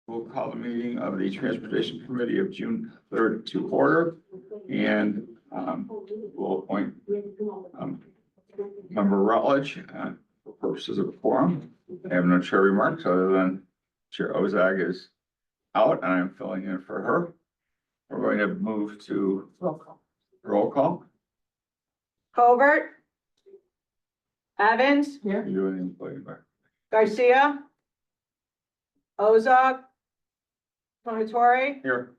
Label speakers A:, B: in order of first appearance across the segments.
A: We'll call the meeting of the Transportation Committee of June 3rd to order, and we'll appoint Member Rutledge for purposes of a quorum. I have no chair remarks other than Chair Ozag is out and I'm filling in for her. We're going to move to roll call.
B: Colbert. Evans.
A: You're doing the employee back.
B: Garcia. Ozog. Tonatore.
A: Here.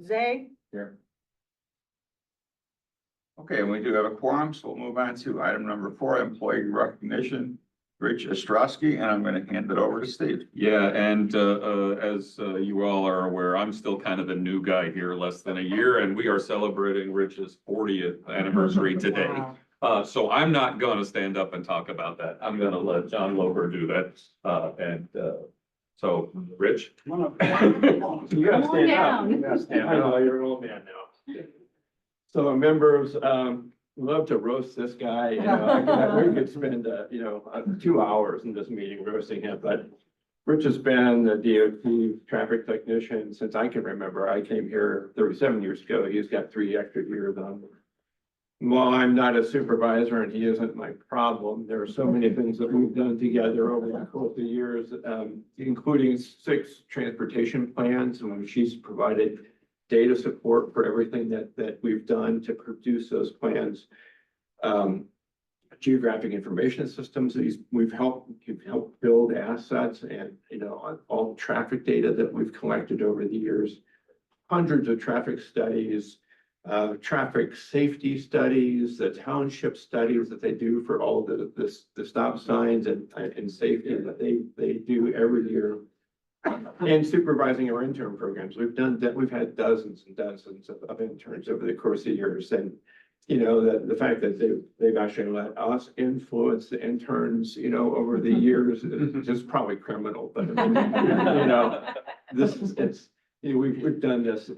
B: Zay.
A: Here. Okay, and we do have a quorum, so we'll move on to item number 4, employee recognition. Rich Ostrowski, and I'm going to hand it over to Steve.
C: Yeah, and as you all are aware, I'm still kind of the new guy here, less than a year, and we are celebrating Rich's 40th anniversary today. So I'm not going to stand up and talk about that. I'm going to let John Lober do that. So, Rich.
D: You gotta stand up. You gotta stand up. I know, you're an old man now. So members, love to roast this guy. You know, we could spend, 2 hours in this meeting roasting him, but Rich has been a DOT traffic technician since I can remember. I came here 37 years ago. He's got 3 extra years on me. While I'm not a supervisor and he isn't my problem, there are so many things that we've done together over the course of years, including 6 transportation plans, and she's provided data support for everything that we've done to produce those plans. Geographic information systems, we've helped build assets and, all the traffic data that we've collected over the years. Hundreds of traffic studies, traffic safety studies, the township studies that they do for all the stop signs and safety that they do every year. And supervising our intern programs. We've done that. We've had dozens and dozens of interns over the course of years. And, the fact that they've actually let us influence the interns, over the years is just probably criminal, but, we've done this,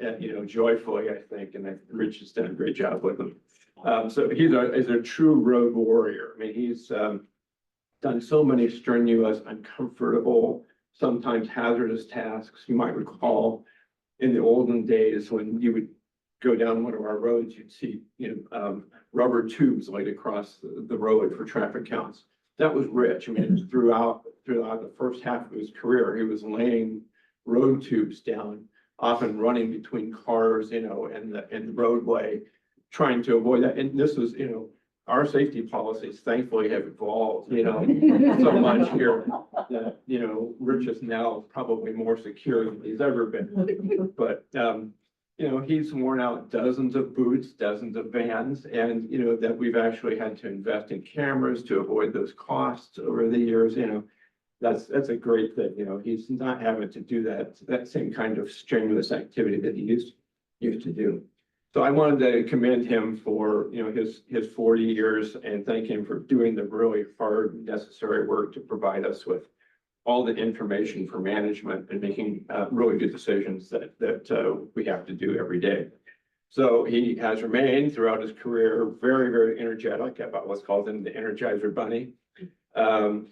D: joyfully, I think, and Rich has done a great job with them. So he's a true road warrior. I mean, he's done so many strenuous, uncomfortable, sometimes hazardous tasks. You might recall in the olden days when you would go down one of our roads, you'd see, rubber tubes laid across the road for traffic counts. That was Rich. I mean, throughout the first half of his career, he was laying road tubes down, often running between cars, and the roadway, trying to avoid that. And this was, our safety policies thankfully have evolved, so much here that, Rich is now probably more secure than he's ever been. But, he's worn out dozens of boots, dozens of vans, and, that we've actually had to invest in cameras to avoid those costs over the years, That's a great thing, he's not having to do that same kind of strenuous activity that he used to do. So I wanted to commend him for, his 40 years and thank him for doing the really hard, necessary work to provide us with all the information for management and making really good decisions that we have to do every day. So he has remained throughout his career very, very energetic. I've always called him the Energizer Bunny.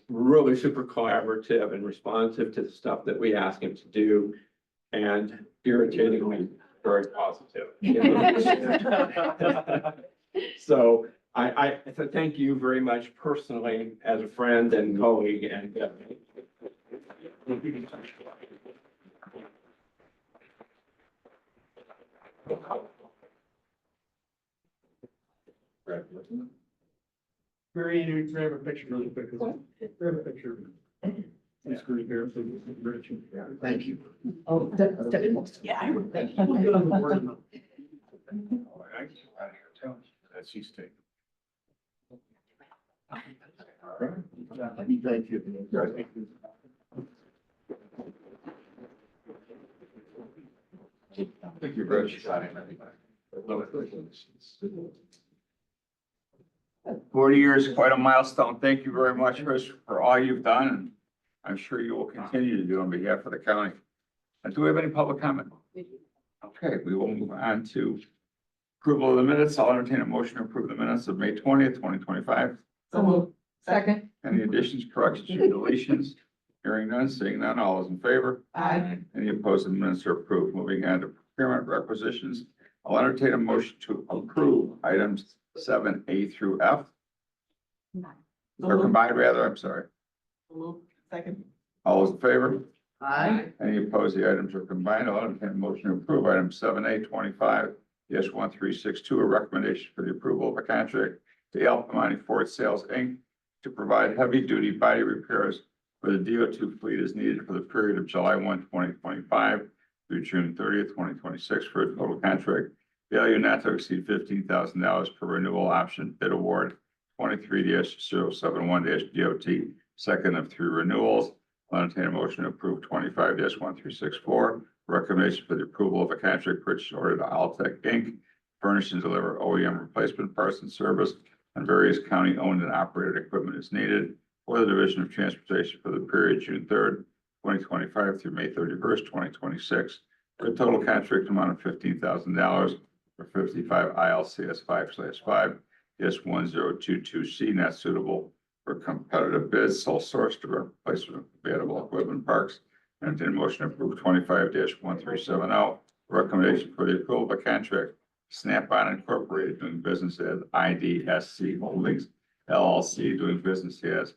D: Really super collaborative and responsive to the stuff that we ask him to do, and irritatingly very positive. So I thank you very much personally as a friend and colleague, and Mary, you grab a picture really quick. Grab a picture. It's great here. Thank you.
B: Oh, yeah.
D: That's she's taking. Thank you.
A: Thank you, Rich. 40 years, quite a milestone. Thank you very much, Rich, for all you've done, and I'm sure you will continue to do on behalf of the county. And do we have any public comment? Okay, we will move on to approval of the minutes. I'll entertain a motion to approve the minutes of May 20th, 2025.
B: Second.
A: Any additions, corrections, or deletions? Hearing none, seeing none, all those in favor?
B: Aye.
A: Any opposed, the minutes are approved. Moving on to procurement requisitions. I'll entertain a motion to approve items seven A through F, or combined rather, I'm sorry.
B: Second.
A: All those in favor?
B: Aye.
A: Any opposed, the items are combined. I'll entertain a motion to approve item seven A 25-1362, a recommendation for the approval of a contract to Alphamani Ford Sales, Inc. to provide heavy-duty body repairs for the DO2 fleet as needed for the period of July 1, 2025 through June 30th, 2026, for a total contract value not to exceed $15,000 per renewal option bid award 23-071-DOT, second of three renewals. I'll entertain a motion to approve 25-1364, recommendation for the approval of a contract purchase order to Altech Inc. Furnish and deliver OEM replacement parts and service and various county-owned and operated equipment as needed for the Division of Transportation for the period June 3rd, 2025 through May 31st, 2026, for a total contract amount of $15,000 for 55 ILCS 5/5-1022C, not suitable for competitive bids, sole source to replacement of available equipment parks. And then motion to approve 25-1370, recommendation for the approval of a contract, Snap-on Incorporated doing business as IDSC Holdings LLC, doing business as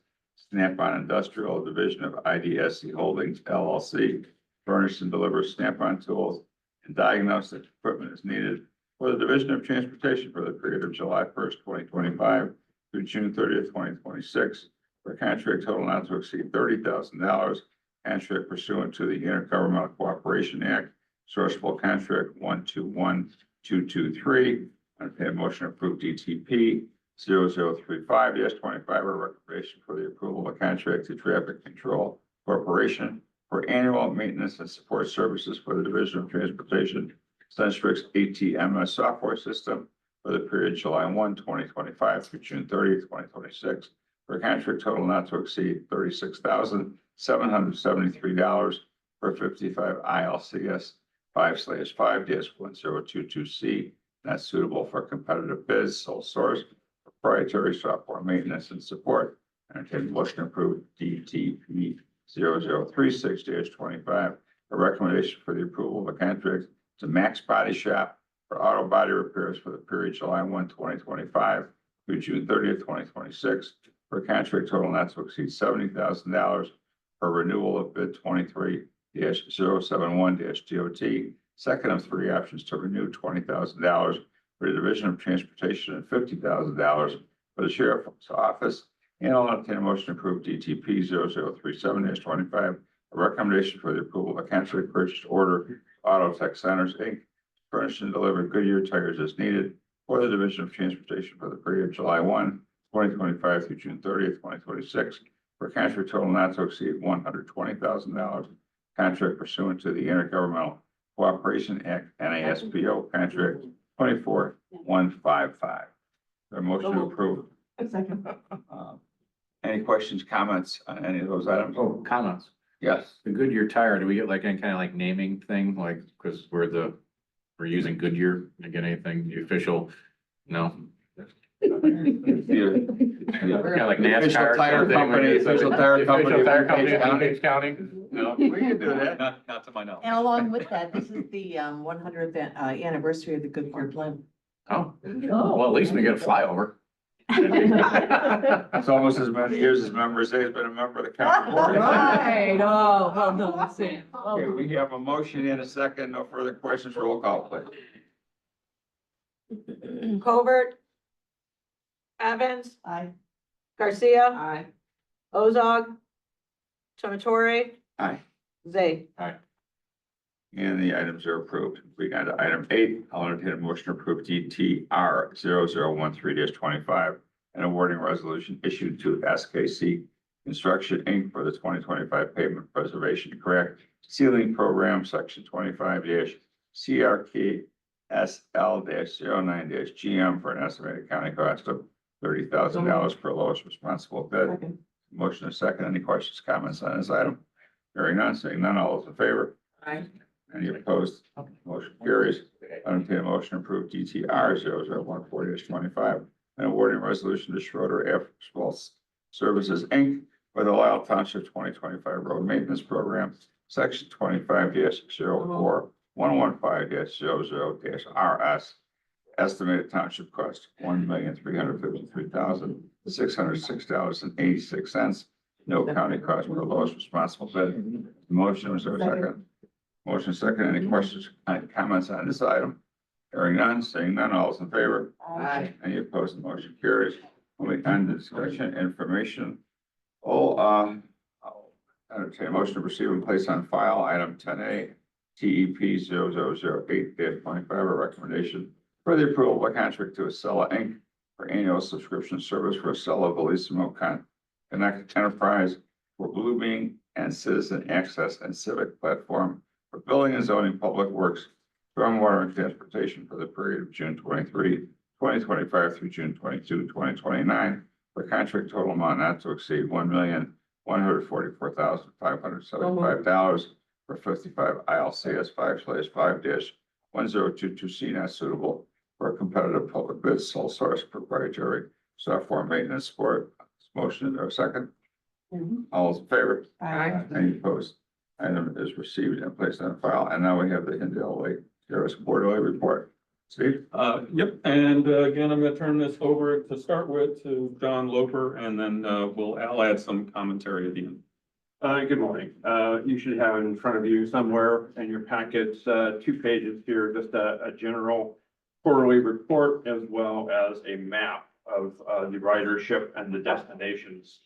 A: Snap-on Industrial Division of IDSC Holdings LLC, furnish and deliver Snap-on tools and diagnostic equipment as needed for the Division of Transportation for the period of July 1st, 2025 through June 30th, 2026, for a contract total not to exceed $30,000, contract pursuant to the Intergovernmental Cooperation Act, sourceable contract 121223. Entertain a motion to approve DTP 0035-25, a recommendation for the approval of a contract to Traffic Control Corporation for annual maintenance and support services for the Division of Transportation, Centrix ATMS software system for the period July 1, 2025 through June 30th, 2026, for a contract total not to exceed $36,773 for 55 ILCS 5/5-1022C, not suitable for competitive bids, sole source, proprietary software maintenance and support. Entertain motion to approve DTP 0036-25, a recommendation for the approval of a contract to Max Body Shop for auto body repairs for the period July 1, 2025 through June 30th, 2026, for a contract total not to exceed $70,000 for renewal of bid 23-071-DOT, second of three options to renew $20,000 for the Division of Transportation and $50,000 for the Sheriff's Office. And I'll entertain a motion to approve DTP 0037-25, a recommendation for the approval of a contract purchase order, Auto Tech Centers, Inc., furnish and deliver Goodyear tires as needed for the Division of Transportation for the period July 1, 2025 through June 30th, 2026, for a contract total not to exceed $120,000, contract pursuant to the Intergovernmental Cooperation Act, NASPO, contract 24155. The motion to approve.
B: Second.
C: Any questions, comments on any of those items?
E: Oh, comments.
A: Yes.
E: The Goodyear tire, do we get like any kind of like naming thing, like, because we're using Goodyear, to get anything, the official, no? Kind of like NASCAR.
A: Official
E: or
A: tire
E: something,
A: company,
E: like-
A: official tire company.
E: Official tire
A: of
E: company
A: DuPage
E: of
A: County.
E: DuPage County? No?
A: We can do that.
C: Not to my knowledge.
F: And along with that, this is the 100th anniversary of the Goodyear blimp.
E: Oh, well, at least we get a flyover.
A: It's almost as many years as members. He's been a member of the county board.
B: Right, oh, well done, Sam.
A: Okay, we have a motion in a second. No further questions. Roll call, please.
B: Covert. Evans.
F: Aye.
B: Garcia.
F: Aye.
B: Ozog. Tomatori.
A: Aye.
B: Zay.
A: And the items are approved. We got to item 8. I'll entertain a motion to approve DTR 0013-25, an awarding resolution issued to SKC Construction, Inc. for the 2025 pavement preservation correct ceiling program, section 25-CRK SL-09-GM for an estimated county cost of $30,000 per lowest responsible bid.
F: Second.
A: Motion is second. Any questions, comments on this item? Hearing none, seeing none, all those in favor?
F: Aye.
A: Any opposed? Motion carries. I entertain a motion to approve DTR 0014-25, an awarding resolution to Schroeder Asphalt Services, Inc. for the Lisle Township 2025 Road Maintenance Program, Section 25-04-115-00-RS. Estimated township cost $1,353,606.86. No county cost per lowest responsible bid. Motion, is there a second? Motion second. Any questions, any comments on this item? Hearing none, seeing none, all is in favor?
F: Aye.
A: Any opposed, the motion carries. When we end the discussion, information. I'll entertain a motion to receive and place on file item 10A, TEP 0008-25, a recommendation for the approval of a contract to Acela Inc. for annual subscription service for Acela Bellissimo Connect Enterprise for Bluebeam and Citizen Access and Civic Platform for Building and Zoning Public Works, Stormwater and Transportation for the period of June 23, 2025 through June 22, 2029, for contract total amount not to exceed $1,144,575 for 55 ILCS 5/5-1022C not suitable for a competitive public bid sole source proprietary software maintenance support. Motion or second? All those in favor?
F: Aye.
A: Any opposed? Item is received and placed on file. And now we have the Hindale Lake Terrace quarterly report. Steve?
C: Yep, and again, I'm gonna turn this over to start with to John Loper, and then I'll add some commentary at the end.
D: Good morning. You should have in front of you somewhere in your packets, 2 pages here, just a general quarterly report as well as a map of the ridership and the destinations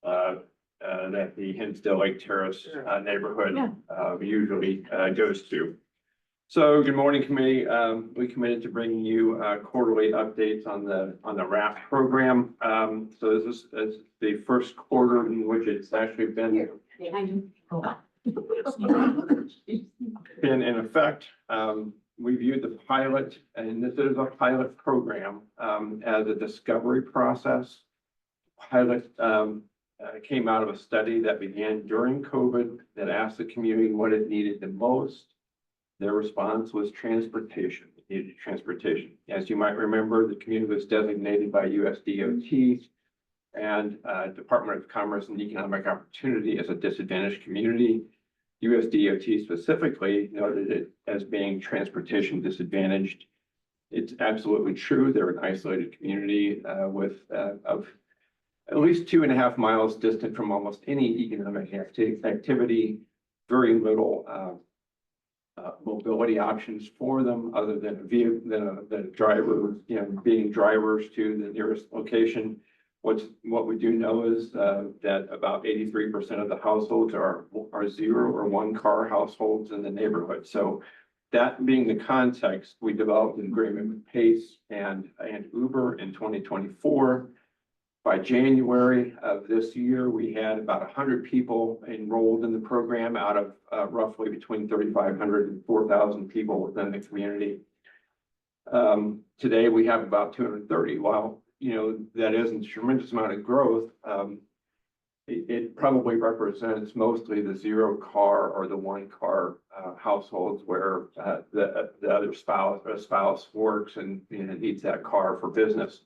D: that the Hinsdale Lake Terrace neighborhood usually goes to. So good morning, committee. We committed to bringing you quarterly updates on the RAP program. So this is the first quarter in which it's actually been in effect. We viewed the pilot, and this is a pilot program, as a discovery process. Pilot came out of a study that began during COVID that asked the community what it needed the most. Their response was transportation. It needed transportation. As you might remember, the community was designated by USDOT and Department of Commerce and Economic Opportunity as a disadvantaged community. USDOT specifically noted it as being transportation disadvantaged. It's absolutely true. They're an isolated community with of at least 2.5 miles distant from almost any economic activity, very little mobility options for them other than a vehicle, than a driver, being drivers to the nearest location. What we do know is that about 83% of the households are 0 or 1 car households in the neighborhood. So that being the context, we developed an agreement with Pace and Uber in 2024. By January of this year, we had about 100 people enrolled in the program out of roughly between 3,500 and 4,000 people within the community. Today, we have about 230. While that isn't a tremendous amount of growth, it probably represents mostly the 0 car or the 1 car households where the other spouse works and needs that car for business,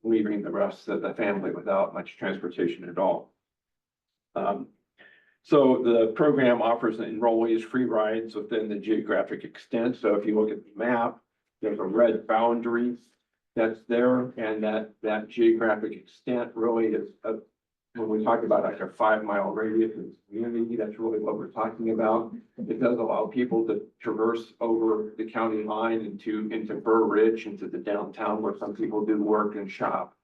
D: leaving the rest of the family without much transportation at all. So the program offers enrollees free rides within the geographic extent. So if you look at the map, there's a red boundary that's there, and that geographic extent really is when we talk about like a 5-mile radius in the community, that's really what we're talking about. It does allow people to traverse over the county line into Burr Ridge, into the downtown where some people do work and shop.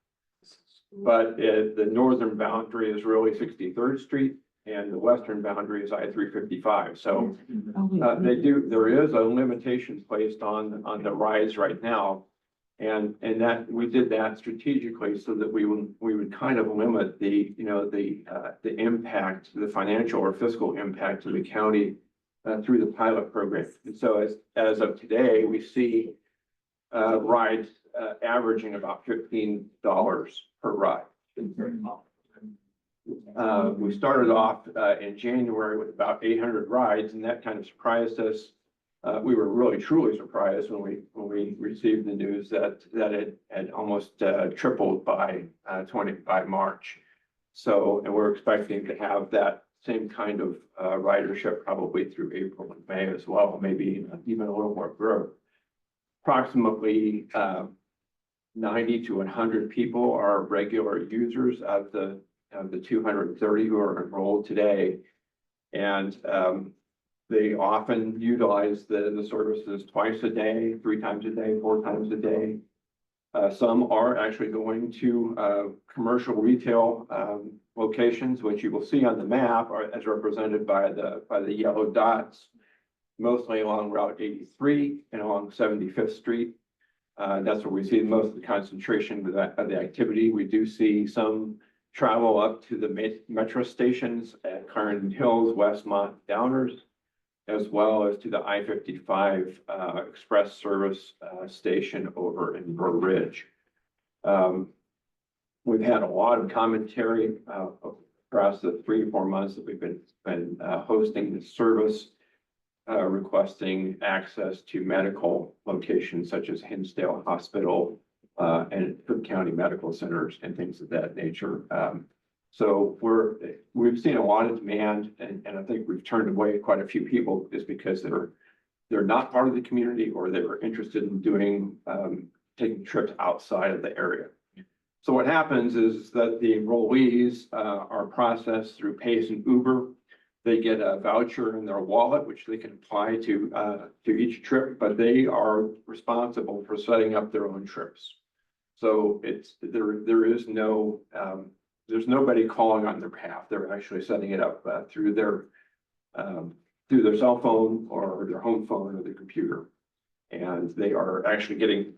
D: But the northern boundary is really 63rd Street and the western boundary is I-355. So there is a limitation placed on the rides right now. And that we did that strategically so that we would kind of limit the impact, the financial or fiscal impact to the county through the pilot program. And so as of today, we see rides averaging about $15 per ride. We started off in January with about 800 rides, and that kind of surprised us. We were really truly surprised when we received the news that it had almost tripled by March. So, and we're expecting to have that same kind of ridership probably through April and May as well, maybe even a little more growth. Approximately 90 to 100 people are regular users of the 230 who are enrolled today. And they often utilize the services twice a day, 3 times a day, 4 times a day. Some are actually going to commercial retail locations, which you will see on the map are as represented by the yellow dots, mostly along Route 83 and along 75th Street. That's where we see most of the concentration of the activity. We do see some travel up to the metro stations at Clarendon Hills, Westmont, Downers, as well as to the I-55 express service station over in Burr Ridge. We've had a lot of commentary across the 3 or 4 months that we've been hosting this service, requesting access to medical locations such as Hinsdale Hospital and Cook County Medical Centers and things of that nature. So we've seen a lot of demand, and I think we've turned away quite a few people just because they're not part of the community or they were interested in doing taking trips outside of the area. So what happens is that the enrollees are processed through Pace and Uber. They get a voucher in their wallet, which they can apply to each trip, but they are responsible for setting up their own trips. So there is no there's nobody calling on their behalf. They're actually setting it up through their cell phone or their home phone or their computer, and they are actually getting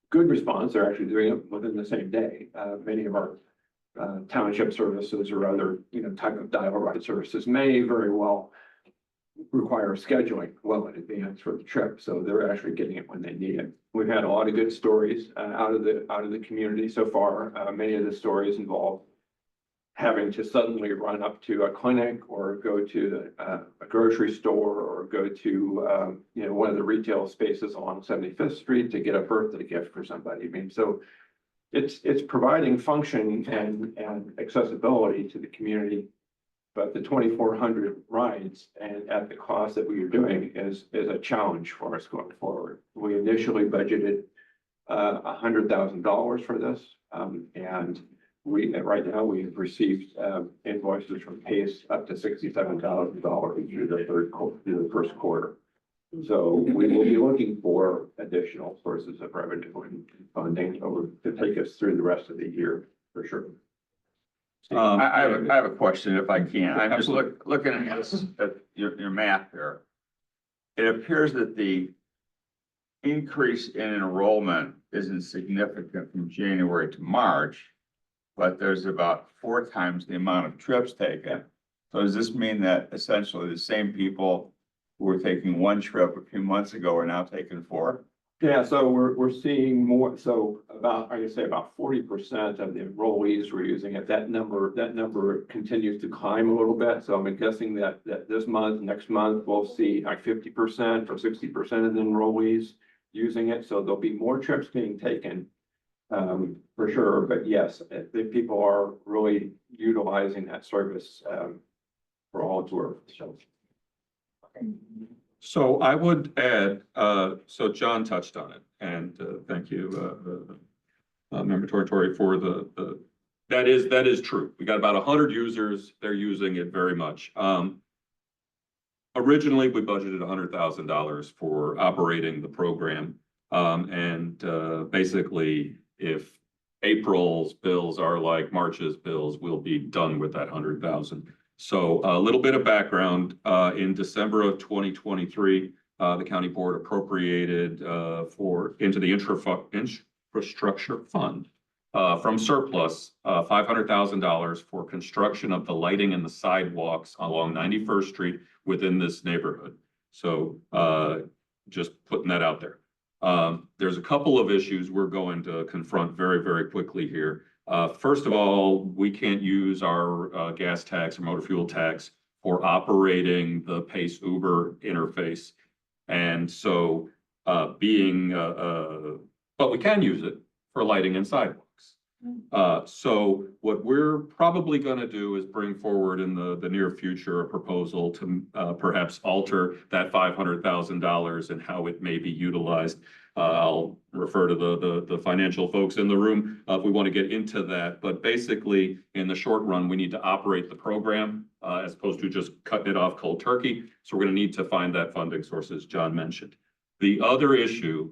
D: good response. They're actually doing it within the same day. Many of our township services or other type of dial ride services may very well require scheduling well in advance for the trip, so they're actually getting it when they need it. We've had a lot of good stories out of the community so far. Many of the stories involve having to suddenly run up to a clinic or go to a grocery store or go to one of the retail spaces along 75th Street to get a birthday gift for somebody. I mean, so it's providing function and accessibility to the community. But the 2,400 rides and at the cost that we are doing is a challenge for us going forward. We initially budgeted $100,000 for this, and right now we've received invoices from Pace up to $67,000 through the first quarter. So we will be looking for additional sources of revenue and funding to take us through the rest of the year for sure.
A: I have a question if I can. I'm just looking at this, at your map here. It appears that the increase in enrollment isn't significant from January to March, but there's about 4 times the amount of trips taken. So does this mean that essentially the same people who were taking 1 trip a few months ago are now taking 4?
D: Yeah, so we're seeing more. So about 40% of the enrollees were using it. That number continues to climb a little bit. So I'm guessing that this month, next month, we'll see like 50% or 60% of the enrollees using it. So there'll be more trips being taken for sure. But yes, the people are really utilizing that service for all it's worth.
C: So I would add, so John touched on it, and thank you, Member Tortori, for that is true. We got about 100 users. They're using it very much. Originally, we budgeted $100,000 for operating the program. And basically, if April's bills are like March's bills, we'll be done with that 100,000. So a little bit of background, in December of 2023, the county board appropriated into the infrastructure fund from surplus $500,000 for construction of the lighting and the sidewalks along 91st Street within this neighborhood. So just putting that out there. There's a couple of issues we're going to confront very, very quickly here. First of all, we can't use our gas tax or motor fuel tax for operating the Pace Uber interface. And so but we can use it for lighting and sidewalks. So what we're probably gonna do is bring forward in the near future a proposal to perhaps alter that $500,000 and how it may be utilized. I'll refer to the financial folks in the room if we want to get into that. But basically, in the short run, we need to operate the program as opposed to just cutting it off cold turkey. So we're gonna need to find that funding source, as John mentioned. The other issue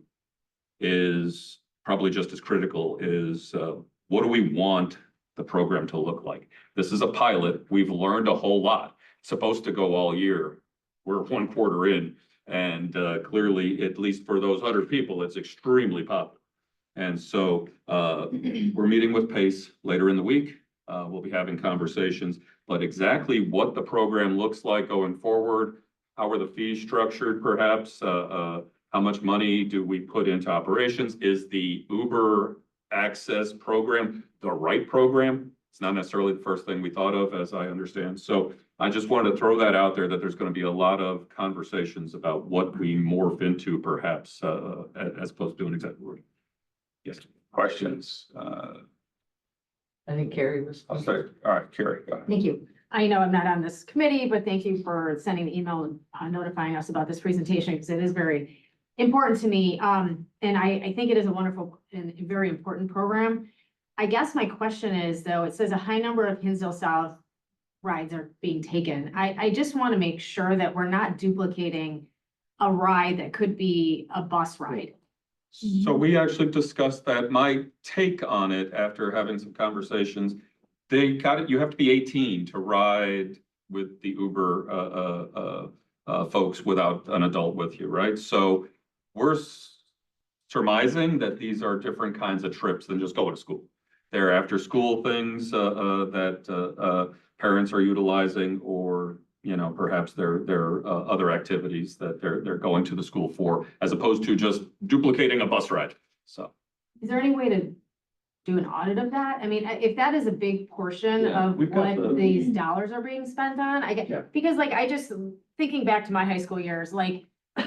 C: is probably just as critical is what do we want the program to look like? This is a pilot. We've learned a whole lot. It's supposed to go all year. We're 1 quarter in, and clearly, at least for those 100 people, it's extremely popular. And so we're meeting with PACE later in the week. We'll be having conversations, but exactly what the program looks like going forward, how are the fees structured, perhaps, how much money do we put into operations? Is the Uber access program the right program? It's not necessarily the first thing we thought of, as I understand. So I just wanted to throw that out there, that there's going to be a lot of conversations about what we morph into, perhaps, as opposed to doing exactly what. Yes.
A: Questions?
G: I think Carrie was.
A: I'll say, all right, Carrie, go ahead.
H: Thank you. I know I'm not on this committee, but thank you for sending the email and notifying us about this presentation, because it is very important to me. And I think it is a wonderful and very important program. I guess my question is, though, it says a high number of Hinsdale South rides are being taken. I just want to make sure that we're not duplicating a ride that could be a bus ride.
C: So we actually discussed that. My take on it, after having some conversations, they got it, you have to be 18 to ride with the Uber folks without an adult with you, right? So we're surmising that these are different kinds of trips than just going to school. They're after school things that parents are utilizing, or perhaps they're other activities that they're going to the school for, as opposed to just duplicating a bus ride. So
H: Is there any way to do an audit of that? I mean, if that is a big portion
D: Yeah,
H: of
D: we've got
H: what
D: the-
H: these dollars are being spent on, I
D: Yeah.
H: get, because like, I just, thinking back to my high school years, like,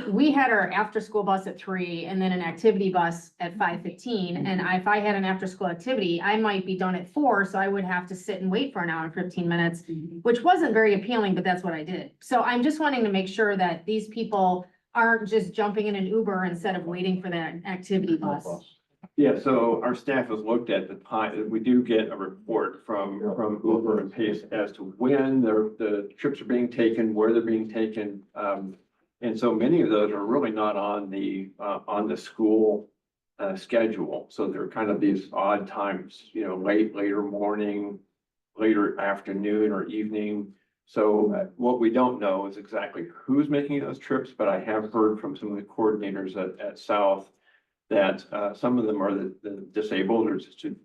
H: we had our after-school bus at 3 and then an activity bus at 5:15. And if I had an after-school activity, I might be done at 4, so I would have to sit and wait for an hour and 15 minutes, which wasn't very appealing, but that's what I did. So I'm just wanting to make sure that these people aren't just jumping in an Uber instead of waiting for that activity bus.
D: Yeah, so our staff has looked at the time, we do get a report from Uber and Pace as to when the trips are being taken, where they're being taken. And so many of those are really not on the school schedule. So they're kind of these odd times, later morning, later afternoon or evening. So what we don't know is exactly who's making those trips, but I have heard from some of the coordinators at South that some of them are the disabled or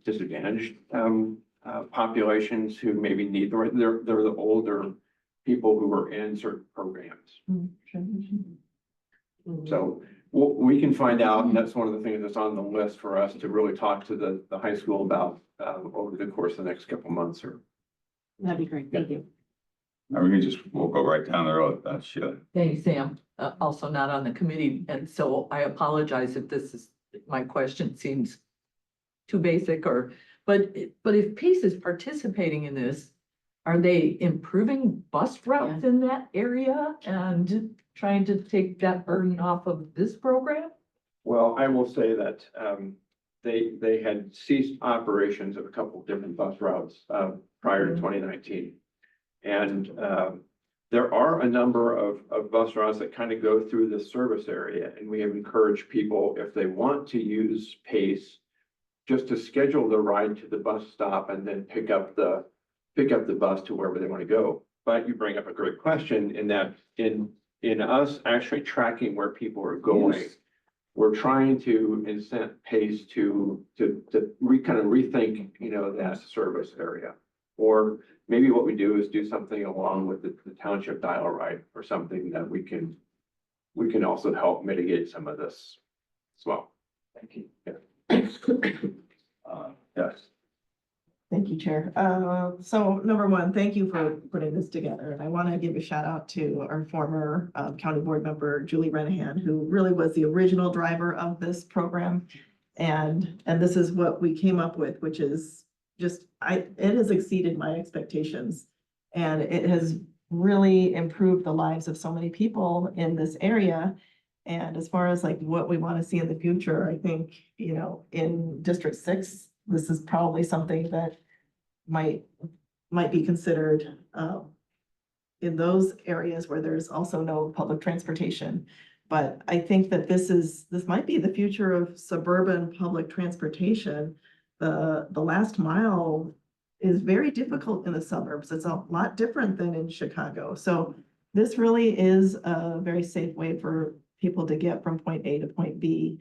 D: disadvantaged populations who maybe need they're the older people who are in certain programs. So we can find out, and that's one of the things that's on the list for us to really talk to the high school about over the course of the next couple months. Or
H: That'd be great. Thank you.
A: Now we'll go right down the road. That's should.
G: Thanks, Sam. Also not on the committee, and so I apologize if my question seems too basic but if Pace is participating in this, are they improving bus routes in that area and trying to take that burden off of this program?
D: well, I will say that they had ceased operations of a couple of different bus routes prior to 2019. And there are a number of bus routes that kind of go through this service area, and we have encouraged people, if they want to use Pace, just to schedule the ride to the bus stop and then pick up the bus to wherever they want to go. But you bring up a great question in that in us actually tracking where people are going, we're trying to incent Pace to kind of rethink, that service area. Or maybe what we do is do something along with the township dial ride or something that we can also help mitigate some of this as well. Thank you.
A: Yes.
I: Thank you, Chair. So number one, thank you for putting this together. And I want to give a shout out to our former county board member, Julie Renahan, who really was the original driver of this program. And this is what we came up with, which is just, it has exceeded my expectations. And it has really improved the lives of so many people in this area. And as far as like what we want to see in the future, I think, in District 6, this is probably something that might be considered in those areas where there's also no public transportation. But I think that this might be the future of suburban public transportation. The last mile is very difficult in the suburbs. It's a lot different than in Chicago. So this really is a very safe way for people to get from point A to point B.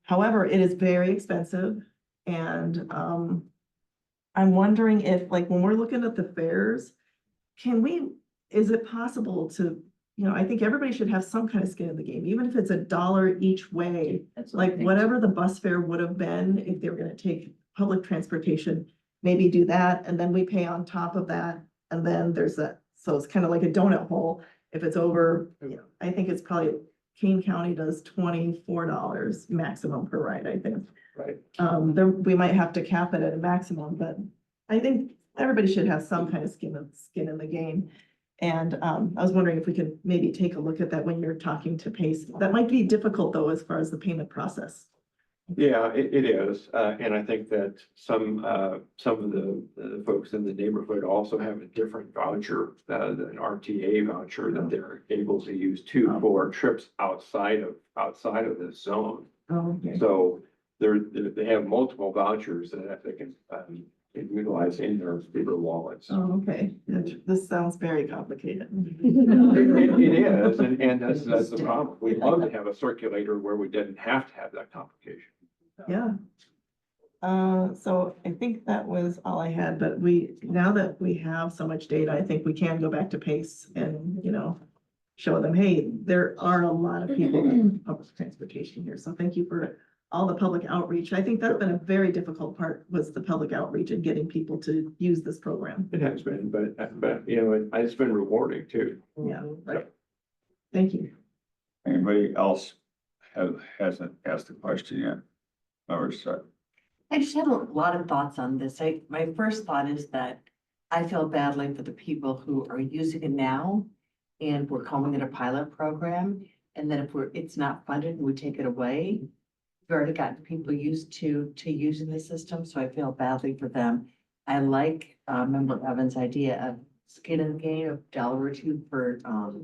I: However, it is very expensive. And I'm wondering if, like, when we're looking at the fares, is it possible to, I think everybody should have some kind of skin in the game, even if it's $1 each way.
G: That's what I
I: Like
G: think.
I: whatever the bus fare would have been if they were gonna take public transportation, maybe do that, and then we pay on top of that. And then there's so it's kind of like a donut hole. If it's over, I think it's probably, Kane County does $24 maximum per ride, I think.
D: Right.
I: We might have to cap it at a maximum, but I think everybody should have some kind of skin in the game. And I was wondering if we could maybe take a look at that when you're talking to Pace. That might be difficult though, as far as the payment process.
D: Yeah, it is. And I think that some of the folks in the neighborhood also have a different voucher, an RTA voucher that they're able to use too for trips outside of this zone.
I: Oh, okay.
D: So they have multiple vouchers that they can utilize in their bigger wallets.
I: Oh, okay. This sounds very complicated.
D: It is, and that's the problem. We'd love to have a circulator where we didn't have to have that complication.
I: Yeah. So I think that was all I had, but now that we have so much data, I think we can go back to Pace and, show them, hey, there are a lot of people in public transportation here. So thank you for all the public outreach. I think that's been a very difficult part, was the public outreach and getting people to use this program.
D: It has been, but it's been rewarding too.
I: Yeah. Thank you.
A: Anybody else hasn't asked a question yet? Or so.
F: I just had a lot of thoughts on this. My first thought is that I feel badly for the people who are using it now, and we're calling it a pilot program. And then if it's not funded and we take it away, we've already gotten people used to using the system, so I feel badly for them. I like Member Evans' idea of skin in the game of $1 or $2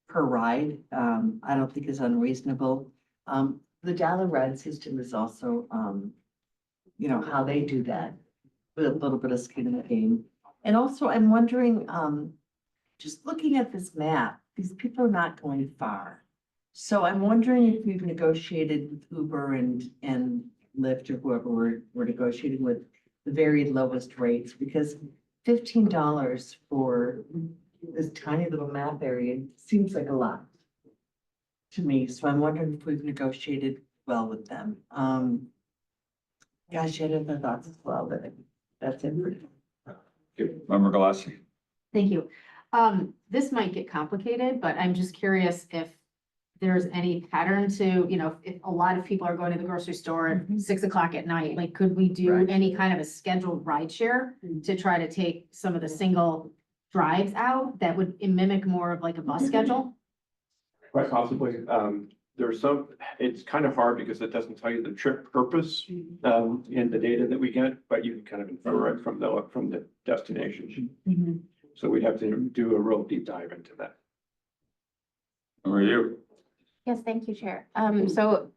F: per ride. I don't think is unreasonable. The dollar ride system is also, how they do that with a little bit of skin in the game. And also, I'm wondering, just looking at this map, these people are not going far. So I'm wondering if we've negotiated with Uber and Lyft or whoever we're negotiating with the very lowest rates, because $15 for this tiny little map area seems like a lot to me. So I'm wondering if we've negotiated well with them. Gosh, I had other thoughts as well, but that's it for now.
A: Member Galassi.
H: Thank you. This might get complicated, but I'm just curious if there's any pattern to, if a lot of people are going to the grocery store at 6 o'clock at night, like, could we do
G: Right.
H: any kind of a scheduled ride share to try to take some of the single drives out that would mimic more of like a bus schedule?
D: Quite possibly. It's kind of hard because it doesn't tell you the trip purpose in the data that we get, but you can kind of infer it from the destination. So we'd have to do a real deep dive into that.
A: Who are you?
J: Yes, thank you, Chair. So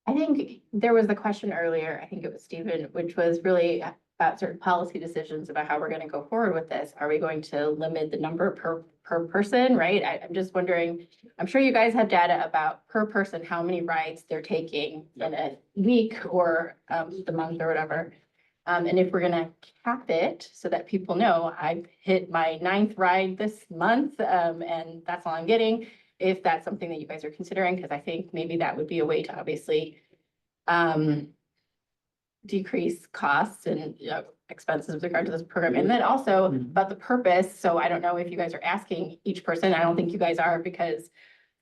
J: I think there was the question earlier, I think it was Stephen, which was really about certain policy decisions about how we're going to go forward with this. Are we going to limit the number per person, right? I'm just wondering, I'm sure you guys have data about per person, how many rides they're taking in a week or the month or whatever. And if we're gonna cap it so that people know I've hit my 9th ride this month, and that's all I'm getting, if that's something that you guys are considering, because I think maybe that would be a way to obviously decrease costs and expenses with regard to this program. And then also about the purpose. So I don't know if you guys are asking each person. I don't think you guys are, because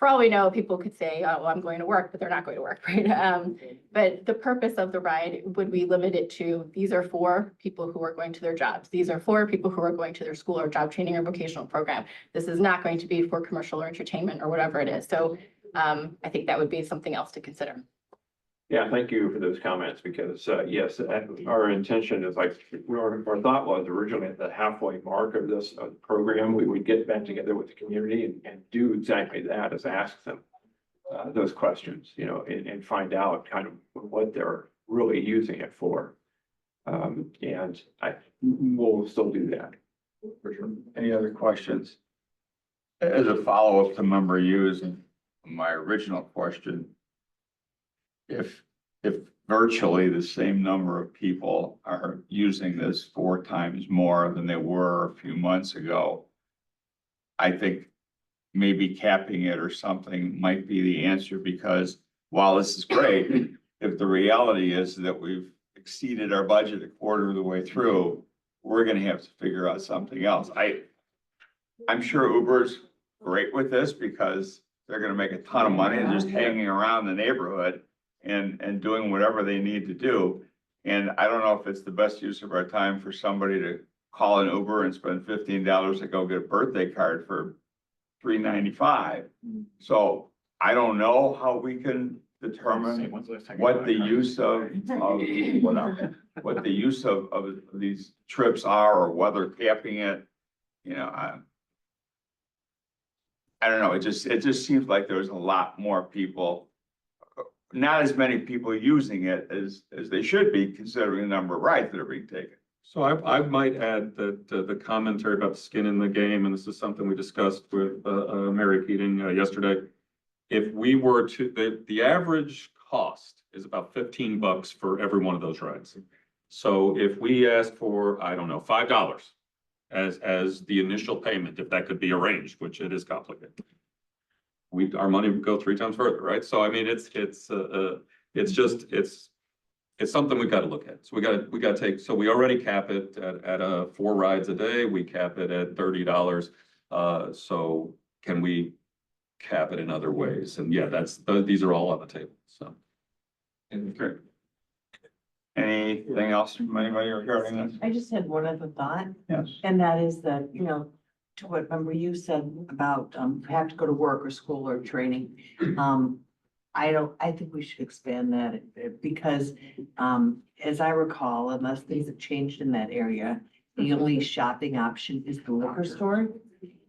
J: for all we know, people could say, oh, well, I'm going to work, but they're not going to work, right? But the purpose of the ride, would we limit it to, these are for people who are going to their jobs. These are for people who are going to their school or job training or vocational program. This is not going to be for commercial or entertainment or whatever it is. So I think that would be something else to consider.
D: Yeah, thank you for those comments, because, yes, our intention is like, our thought was originally at the halfway mark of this program, we would get back together with the community and do exactly that, is ask them those questions, you know, and find out kind of what they're really using it for. And we'll still do that. For sure.
A: Any other questions? As a follow-up to member Hughes and my original question, if virtually the same number of people are using this 4 times more than they were a few months ago, I think maybe capping it or something might be the answer, because while this is great, if the reality is that we've exceeded our budget a quarter of the way through, we're gonna have to figure out something else. I'm sure Uber's great with this because they're gonna make a ton of money just hanging around the neighborhood and doing whatever they need to do. And I don't know if it's the best use of our time for somebody to call an Uber and spend $15 to go get a birthday card for $3.95. So I don't know how we can determine what the use of what the use of these trips are, or whether capping it, you know, I don't know. It just seems like there's a lot more people, not as many people using it as they should be, considering the number of rides that are being taken.
C: So I might add that the commentary about skin in the game, and this is something we discussed with Mary Keating yesterday. If we were to, the average cost is about $15 for every one of those rides. So if we ask for, I don't know, $5 as the initial payment, if that could be arranged, which it is complicated, our money would go 3 times further, right? So I mean, it's something we've got to look at. So we got to take, so we already cap it at 4 rides a day. We cap it at $30. So can we cap it in other ways? And yeah, these are all on the table, so.
A: Great. Anything else from anybody regarding this?
F: I just had one other thought,
A: Yes.
F: and that is that, you know, to what member you said about, have to go to work or school or training. I think we should expand that, because, as I recall, unless things have changed in that area, the only shopping option is the liquor store.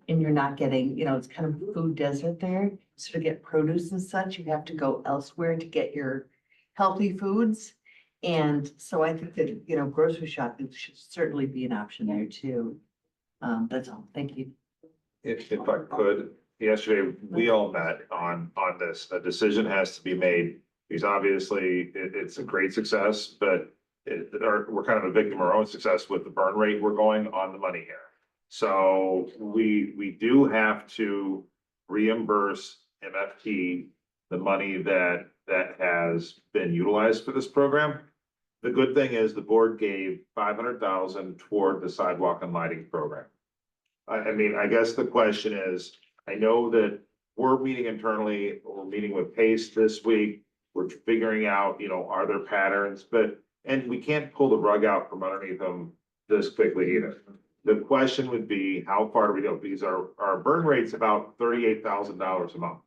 F: And you're not getting, you know, it's kind of food desert there. So to get produce and such, you have to go elsewhere to get your healthy foods. And so I think that, you know, grocery shopping should certainly be an option there too. That's all. Thank you.
K: If I could, yesterday, we all met on this. A decision has to be made, because obviously it's a great success, but we're kind of a victim of our own success with the burn rate we're going on the money here. So we do have to reimburse MFT the money that has been utilized for this program. The good thing is the board gave $500,000 toward the sidewalk and lighting program. I mean, I guess the question is, I know that we're meeting internally, we're meeting with Pace this week. We're figuring out, you know, are there patterns, and we can't pull the rug out from underneath them this quickly either. The question would be, how far do we go? Because our burn rate's about $38,000 a month.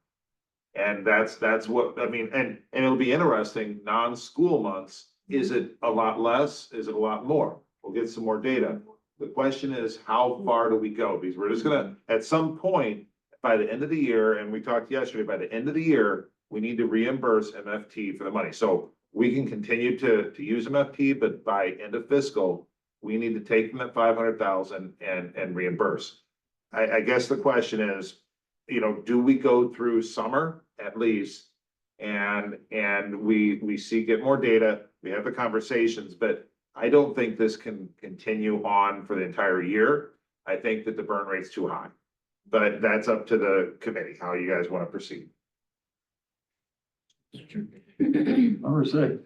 K: And that's what, I mean, and it'll be interesting, non-school months, is it a lot less? Is it a lot more? We'll get some more data. The question is, how far do we go? Because we're just gonna, at some point, by the end of the year, and we talked yesterday, by the end of the year, we need to reimburse MFT for the money. So we can continue to use MFT, but by end of fiscal, we need to take from that 500,000 and reimburse. I guess the question is, you know, do we go through summer at least? And we get more data, we have the conversations, but I don't think this can continue on for the entire year. I think that the burn rate's too high, but that's up to the committee, how you guys want to proceed.
A: Number 6.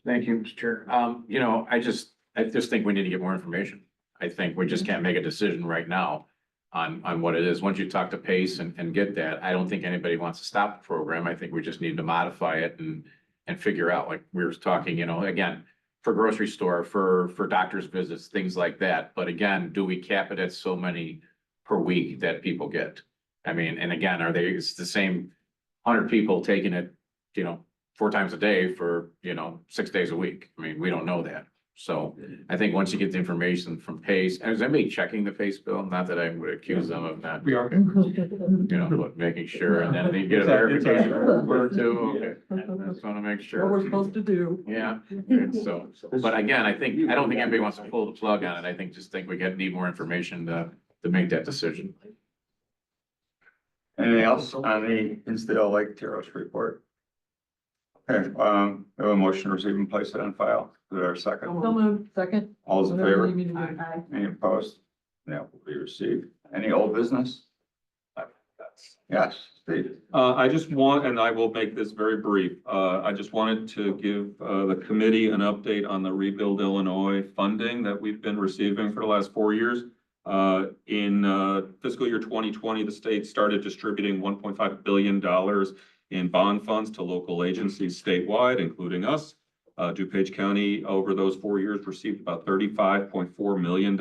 E: Thank you, Mr. Chair. You know, I just think we need to get more information. I think we just can't make a decision right now. on what it is. Once you talk to Pace and get that, I don't think anybody wants to stop the program. I think we just need to modify it and figure out, like we were talking, again, for grocery store, for doctor's visits, things like that. But again, do we cap it at so many per week that people get? I mean, and again, it's the same 100 people taking it, 4 times a day for, 6 days a week. I mean, we don't know that. So I think once you get the information from Pace, and is anybody checking the Pace bill? Not that I would accuse them of not,
D: We are.
E: but making sure, and then they get a verification or two. Okay, just want to make
G: What we're
E: sure.
G: supposed to do.
E: Yeah, so, but again, I don't think anybody wants to pull the plug on it. I think we need more information to make that decision.
A: Anything else on the Hinsdale Lake Terrace report? Okay, we have a motion to receive and place it on file. Is there a second?
G: So moved, second.
A: All those in
G: Whatever
A: favor?
G: you need me to do.
A: Any opposed? That will be received. Any old business? Yes, Steve.
C: I just want, and I will make this very brief, I just wanted to give the committee an update on the Rebuild Illinois funding that we've been receiving for the last 4 years. In fiscal year 2020, the state started distributing $1.5 billion in bond funds to local agencies statewide, including us. DuPage County, over those 4 years, received about $35.4 million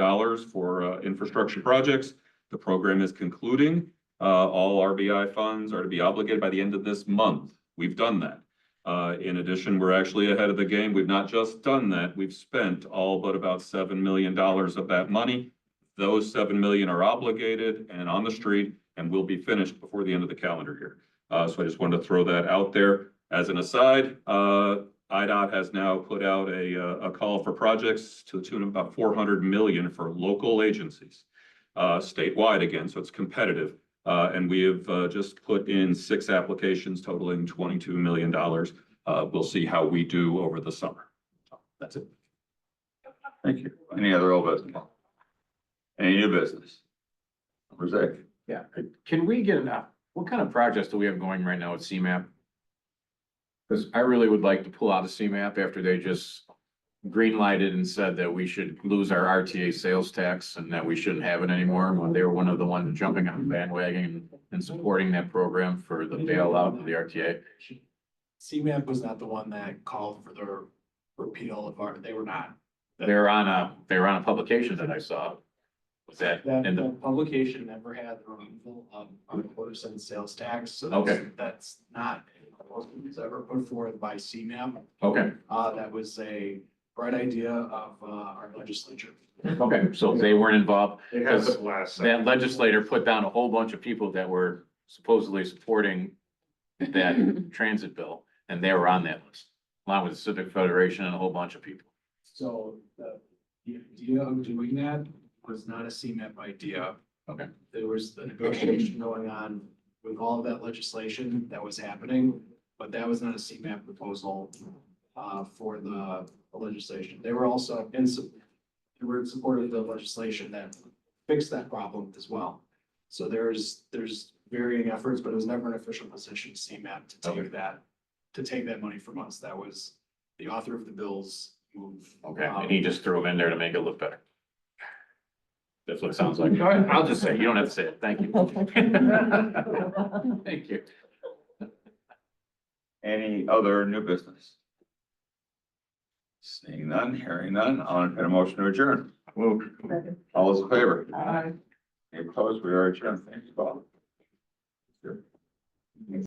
C: for infrastructure projects. The program is concluding. All RBI funds are to be obligated by the end of this month. We've done that. In addition, we're actually ahead of the game. We've not just done that, we've spent all but about $7 million of that money. Those 7 million are obligated and on the street and will be finished before the end of the calendar year. So I just wanted to throw that out there. As an aside, IDOT has now put out a call for projects to the tune of about 400 million for local agencies, statewide again, so it's competitive. And we have just put in 6 applications totaling $22 million. We'll see how we do over the summer. So that's it.
A: Thank you. Any other old business? Any new business? Number 6.
E: Yeah, can we get what kind of projects do we have going right now at CMAP? Because I really would like to pull out of CMAP after they just green lighted and said that we should lose our RTA sales tax and that we shouldn't have it anymore. When they were one of the ones jumping on the bandwagon and supporting that program for the bailout of the RTA.
L: CMAP was not the one that called for the repeal of they were not.
E: They were on a publication that I saw. Was that
L: That
E: in the,
L: publication never had the removal of our 4% sales tax, so
E: Okay.
L: that's not a proposal that was ever put forward by CMAP.
E: okay,
L: That was a bright idea of our legislature.
E: okay, so they weren't involved.
K: It has the last.
E: That legislator put down a whole bunch of people that were supposedly supporting that transit bill, and they were on that list, along with the Civic Federation and a whole bunch of people.
L: So the idea of doing that was not a CMAP idea.
E: Okay.
L: There was a negotiation going on with all of that legislation that was happening, but that was not a CMAP proposal for the legislation. They were also in support of the legislation that fixed that problem as well. So there's varying efforts, but it was never an official position, CMAP, to take that money from us. That was the author of the bill's move.
E: Okay, and he just threw them in there to make it look better. That's what it sounds like. All right, I'll just say, it. You don't have to say it. Thank you. Thank you.
A: Any other new business? Seeing none, hearing none, I'll entertain a motion to adjourn.
E: Move.
A: All those in favor?
G: Aye.
A: Any opposed? We are adjourned. Thank you, Bob.